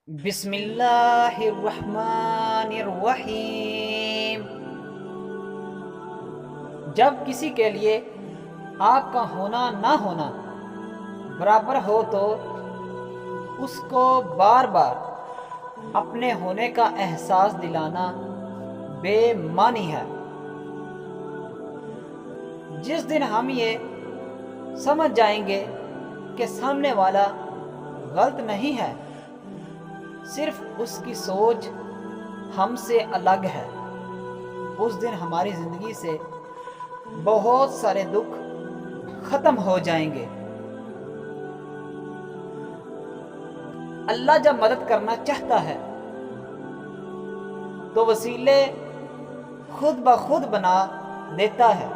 بسم اللہ الرحمن الرحیم۔ جب کسی کے لیے آپ کا ہونا نہ ہونا برابر ہو تو اس کو بار بار اپنے ہونے کا احساس دلانا بے معنی ہے۔ جس دن ہم یہ سمجھ جائیں گے کہ سامنے والا غلط نہیں ہے، صرف اس کی سوچ ہم سے الگ ہے، اس دن ہماری زندگی سے بہت سارے دکھ ختم ہو جائیں گے۔ اللہ جب مدد کرنا چاہتا ہے تو وسیلے خود بخود بنا دیتا ہے۔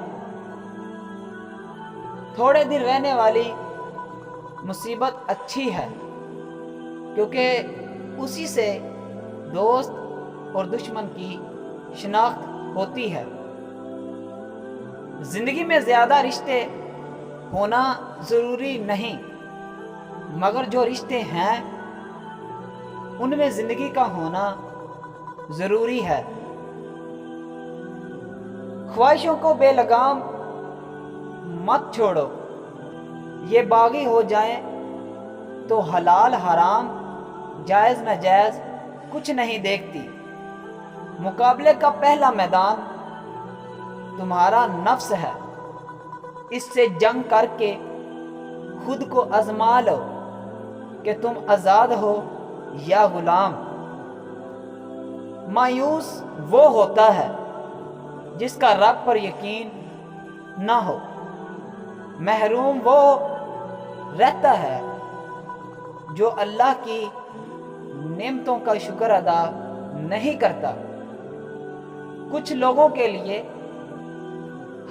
تھوڑے دن رہنے والی مصیبت اچھی ہے، کیونکہ اسی سے دوست اور دشمن کی شناخت ہوتی ہے۔ زندگی میں زیادہ رشتے ہونا ضروری نہیں، مگر جو رشتے ہیں ان میں زندگی کا ہونا ضروری ہے۔ خواہشوں کو بے لگام مت چھوڑو، یہ باغی ہو جائیں تو حلال حرام جائز ناجائز کچھ نہیں دیکھتی۔ مقابلے کا پہلا میدان تمہارا نفس ہے، اس سے جنگ کر کے خود کو آزما لو کہ تم آزاد ہو یا غلام۔ مایوس وہ ہوتا ہے جس کا رب پر یقین نہ ہو، محروم وہ رہتا ہے جو اللہ کی نعمتوں کا شکر ادا نہیں کرتا۔ کچھ لوگوں کے لیے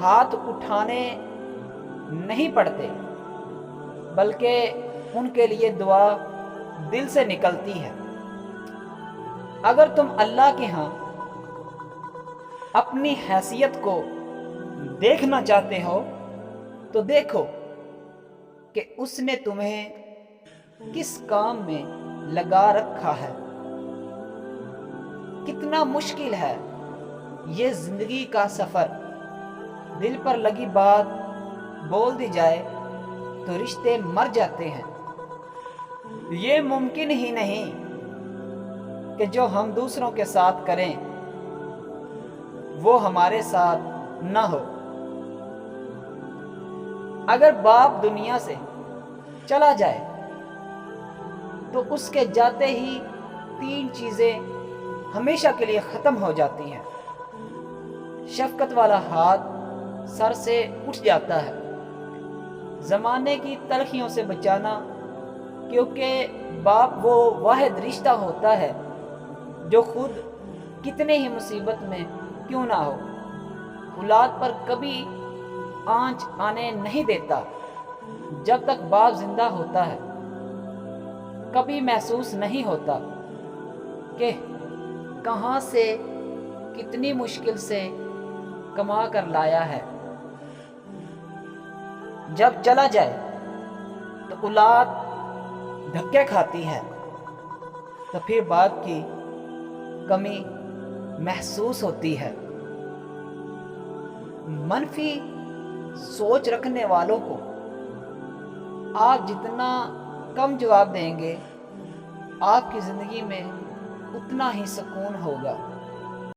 ہاتھ اٹھانے نہیں پڑتے، بلکہ ان کے لیے دعا دل سے نکلتی ہے۔ اگر تم اللہ کے ہاں اپنی حیثیت کو دیکھنا چاہتے ہو تو دیکھو کہ اس نے تمہیں کس کام میں لگا رکھا ہے۔ کتنا مشکل ہے یہ زندگی کا سفر، دل پر لگی بات بول دی جائے تو رشتے مر جاتے ہیں۔ یہ ممکن ہی نہیں کہ جو ہم دوسروں کے ساتھ کریں وہ ہمارے ساتھ نہ ہو۔ اگر باپ دنیا سے چلا جائے تو اس کے جاتے ہی تین چیزیں ہمیشہ کے لیے ختم ہو جاتی ہیں۔ شفقت والا ہاتھ سر سے اٹھ جاتا ہے، زمانے کی تلخیوں سے بچانا، کیونکہ باپ وہ واحد رشتہ ہوتا ہے جو خود کتنے ہی مصیبت میں کیوں نہ ہو اولاد پر کبھی آنچ آنے نہیں دیتا۔ جب تک باپ زندہ ہوتا ہے کبھی محسوس نہیں ہوتا کہ کہاں سے کتنی مشکل سے کما کر لایا ہے۔ جب چلا جائے تو اولاد دھکے کھاتی ہے تو پھر باپ کی کمی محسوس ہوتی ہے۔ منفی سوچ رکھنے والوں کو آپ جتنا کم جواب دیں گے آپ کی زندگی میں اتنا ہی سکون ہوگا۔